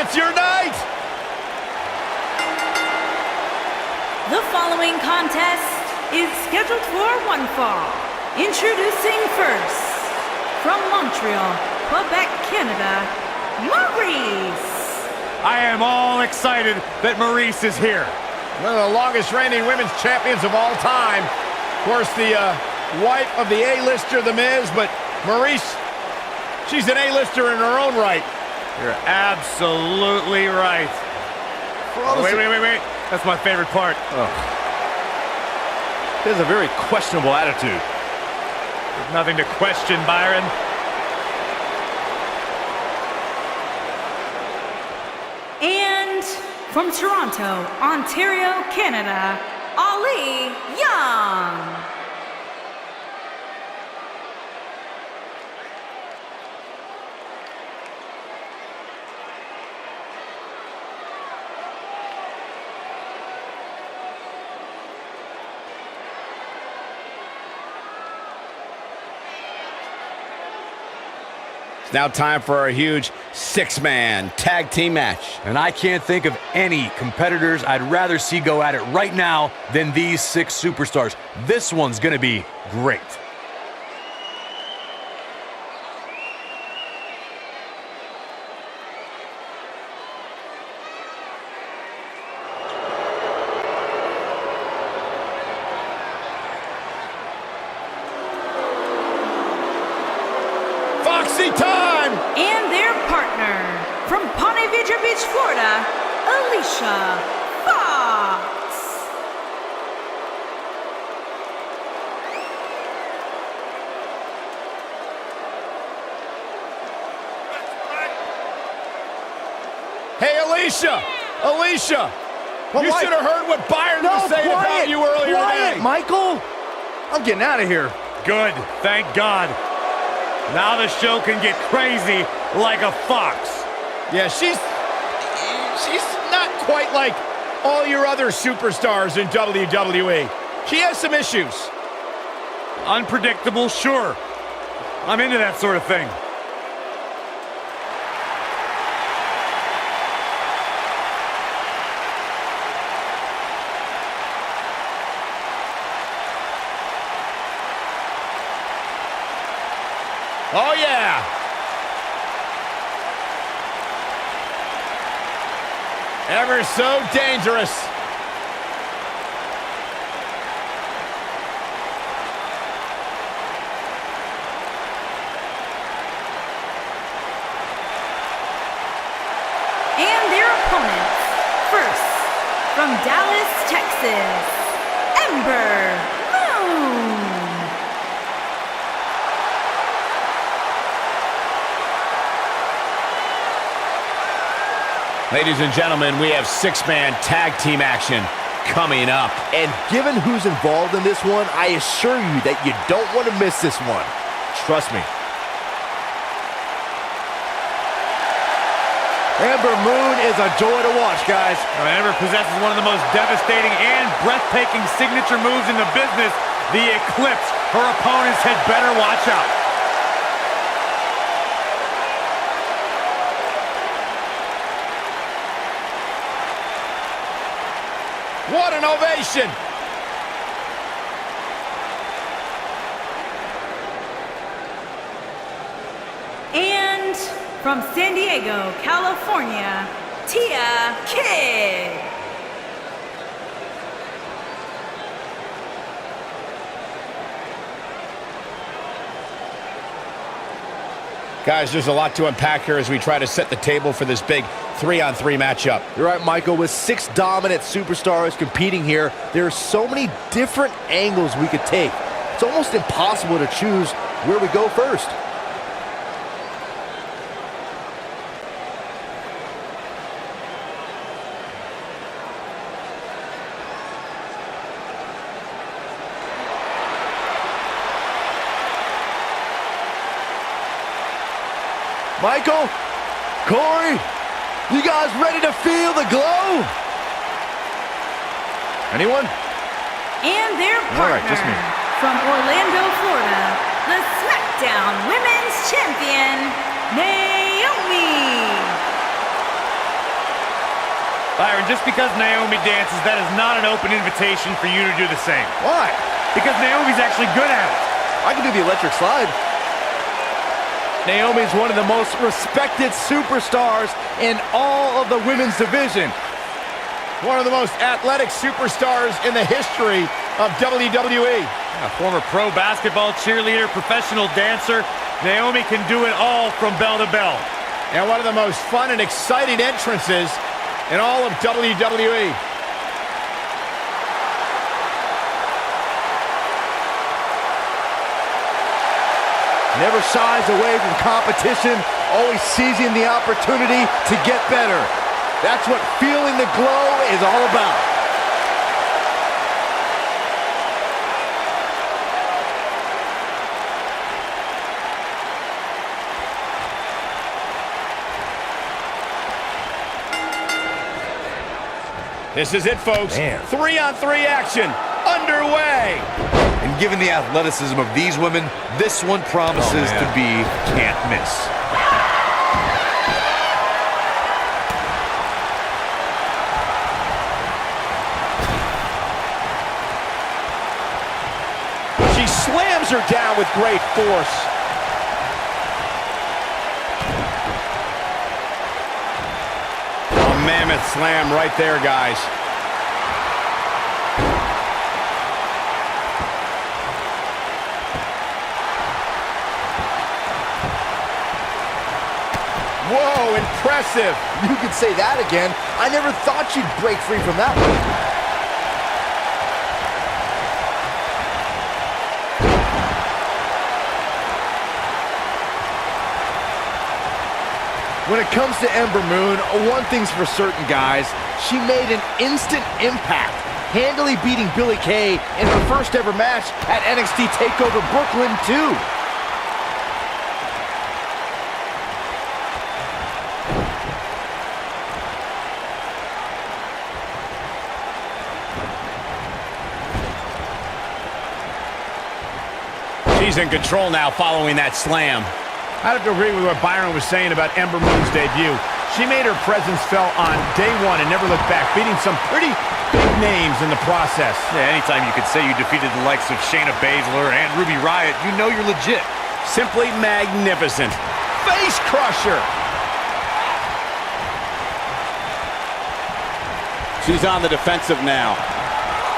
it's your night! The following contest is scheduled for one fall. Introducing first, from Montreal, Quebec, Canada, Maryse. I am all excited that Maryse is here. One of the longest reigning women's champions of all time. Of course, the wife of the A-lister, The Miz, but Maryse, she's an A-lister in her own right. You're absolutely right. Wait. That's my favorite part. He has a very questionable attitude. There's nothing to question, Byron. And from Toronto, Ontario, Canada, Aliyah. Now time for a huge six-man tag team match. And I can't think of any competitors I'd rather see go at it right now than these 6 superstars. This one's gonna be great. Time! And their partner, from Ponte Vedra Beach, Florida, Alicia Fox. Hey, Alicia! Alicia! You should have heard what Byron was saying about you earlier today. Michael! I'm getting out of here. Good, thank God. Now the show can get crazy like a fox. Yeah, she's not quite like all your other superstars in WWE. She has some issues. Unpredictable, sure. I'm into that sort of thing. Oh, yeah. Ever so dangerous. And their opponents, first, from Dallas, Texas, Ember. Ladies and gentlemen, we have six-man tag team action coming up. And given who's involved in this one, I assure you that you don't want to miss this one. Trust me. Ember Moon is a joy to watch, guys. Ember possesses one of the most devastating and breathtaking signature moves in the business, the Eclipse. Her opponents had better watch out. What an ovation! And from San Diego, California, Tia Kid. Guys, there's a lot to unpack here as we try to set the table for this big 3-on-3 matchup. You're right, Michael. With 6 dominant superstars competing here, there are so many different angles we could take. It's almost impossible to choose where we go first. Michael, Corey, you guys ready to feel the glow? Anyone? And their partner, All right, just me. from Orlando, Florida, the SmackDown Women's Champion, Naomi. just because Naomi dances, that is not an open invitation for you to do the same. Why? Because Naomi's actually good at it. I can do the electric slide. Naomi's one of the most respected superstars in all of the women's division. One of the most athletic superstars in the history of WWE. A former pro basketball cheerleader, professional dancer, Naomi can do it all from bell to bell. And one of the most fun and exciting entrances in all of WWE. Never shies away from competition, always seizing the opportunity to get better. That's what feeling the glow is all about. This is it, folks. Man. 3-on-3 action underway. And given the athleticism of these women, this one promises to be can't miss. She slams her down with great force. A mammoth slam right there, guys. Whoa, impressive. You could say that again. I never thought she'd break free from that one. When it comes to Ember Moon, one thing's for certain, guys. She made an instant impact, handily beating Billie Kay in her first ever match at NXT TakeOver Brooklyn 2. She's in control now following that slam. I have to agree with what Byron was saying about Ember Moon's debut. She made her presence felt on day one and never looked back, beating some pretty big names in the process. Yeah, anytime you could say you defeated the likes of Shayna Baszler and Ruby Riott, you know you're legit. Simply magnificent. Face crusher. She's on the defensive now.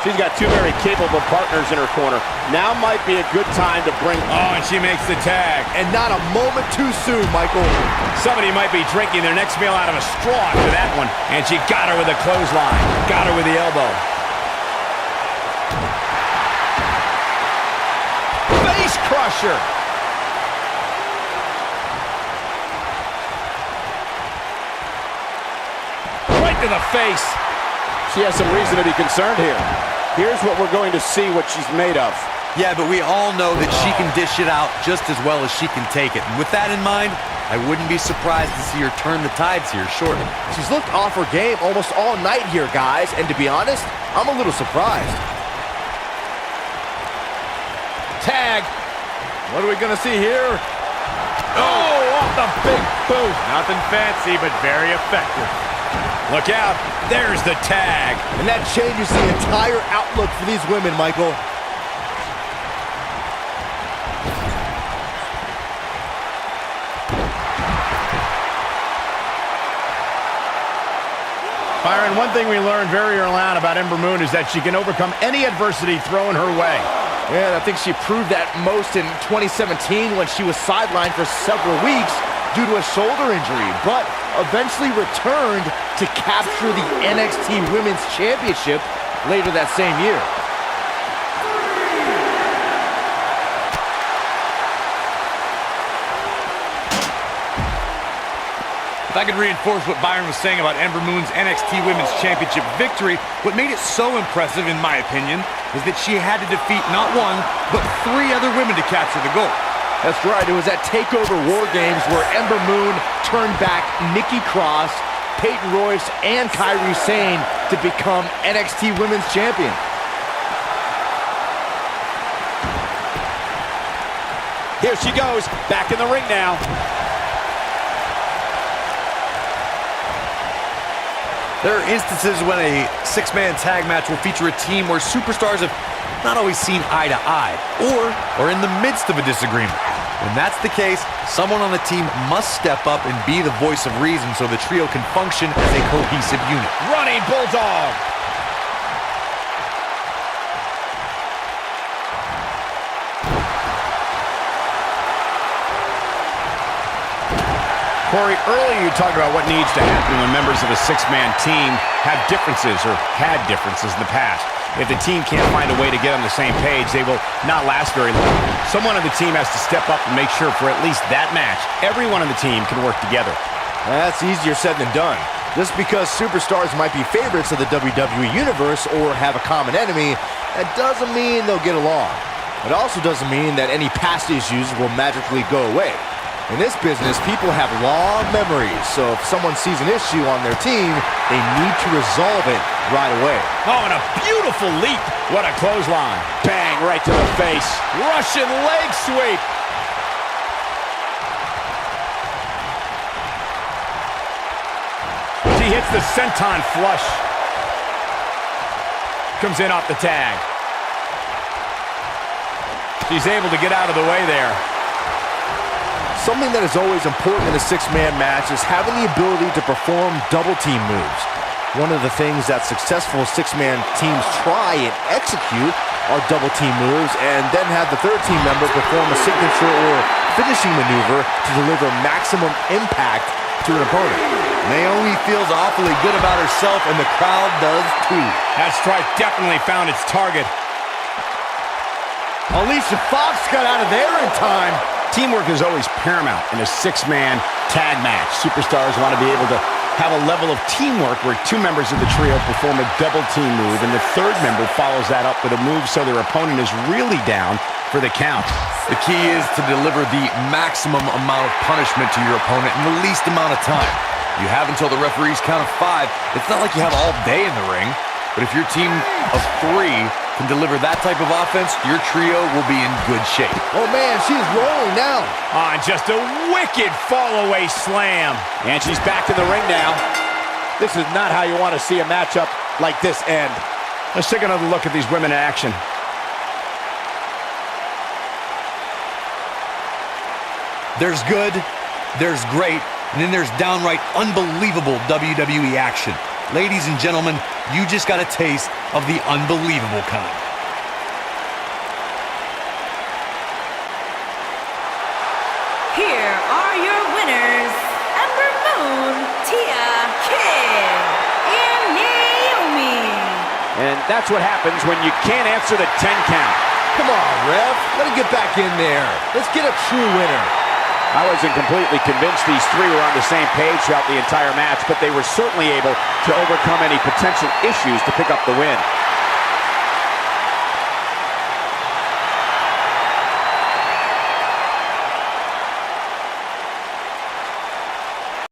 She's got two very capable partners in her corner. Now might be a good time to bring... Oh, and she makes the tag. And not a moment too soon, Michael. Somebody might be drinking their next meal out of a straw after that one. And she got her with a clothesline. Got her with the elbow. Face crusher. Right to the face. She has some reason to be concerned here. Here's what we're going to see what she's made of. Yeah, but we all know that she can dish it out just as well as she can take it. And with that in mind, I wouldn't be surprised to see her turn the tides here shortly. She's looked off her game almost all night here, guys. And to be honest, I'm a little surprised. Tag. What are we going to see here? Oh, off the big boot. Nothing fancy, but very effective. Look out. There's the tag. And that changes the entire outlook for these women, Michael. Byron, one thing we learned very early on about Ember Moon is that she can overcome any adversity thrown her way. Yeah, I think she proved that most in 2017 when she was sidelined for several weeks due to a shoulder injury, but eventually returned to capture the NXT Women's Championship later that same year. If I could reinforce what Byron was saying about Ember Moon's NXT Women's Championship victory, what made it so impressive, in my opinion, is that she had to defeat not one, but 3 other women to capture the gold. That's right, it was at TakeOver War Games where Ember Moon turned back Nikki Cross, Peyton Royce, and Kairi Sane to become NXT Women's Champion. Here she goes, back in the ring now. There are instances when a six-man tag match will feature a team where superstars have not always seen eye to eye, or are in the midst of a disagreement. When that's the case, someone on the team must step up and be the voice of reason so the trio can function as a cohesive unit. Running Bulldog. Corey, earlier you talked about what needs to happen when members of a six-man team have differences or had differences in the past. If the team can't find a way to get on the same page, they will not last very long. Someone on the team has to step up and make sure for at least that match, everyone on the team can work together. That's easier said than done. Just because superstars might be favorites of the WWE Universe or have a common enemy, that doesn't mean they'll get along. It also doesn't mean that any past issues will magically go away. In this business, people have long memories, so if someone sees an issue on their team, they need to resolve it right away. Oh, and a beautiful leap. What a clothesline. Bang, right to the face. Russian leg sweep. She hits the senton flush. Comes in off the tag. She's able to get out of the way there. Something that is always important in a six-man match is having the ability to perform double-team moves. One of the things that successful six-man teams try and execute are double-team moves and then have the third team member perform a signature or finishing maneuver to deliver maximum impact to an opponent. Naomi feels awfully good about herself, and the crowd does too. That strike definitely found its target. Alicia Fox got out of there in time. Teamwork is always paramount in a six-man tag match. Superstars want to be able to have a level of teamwork where two members of the trio perform a double-team move, and the third member follows that up with a move so their opponent is really down for the count. The key is to deliver the maximum amount of punishment to your opponent in the least amount of time. You have until the referee's count of 5. It's not like you have all day in the ring, but if your team of 3 can deliver that type of offense, your trio will be in good shape. Oh man, she's rolling now. On just a wicked fall-away slam. And she's back in the ring now. This is not how you want to see a matchup like this end. Let's take another look at these women in action. There's good, there's great, and then there's downright unbelievable WWE action. Ladies and gentlemen, you just got a taste of the unbelievable kind. Here are your winners, Ember Moon, Tia, Kid, and Naomi. And that's what happens when you can't answer the 10 count. Come on, ref. Let him get back in there. Let's get a true winner. I wasn't completely convinced these three were on the same page throughout the entire match, but they were certainly able to overcome any potential issues to pick up the win.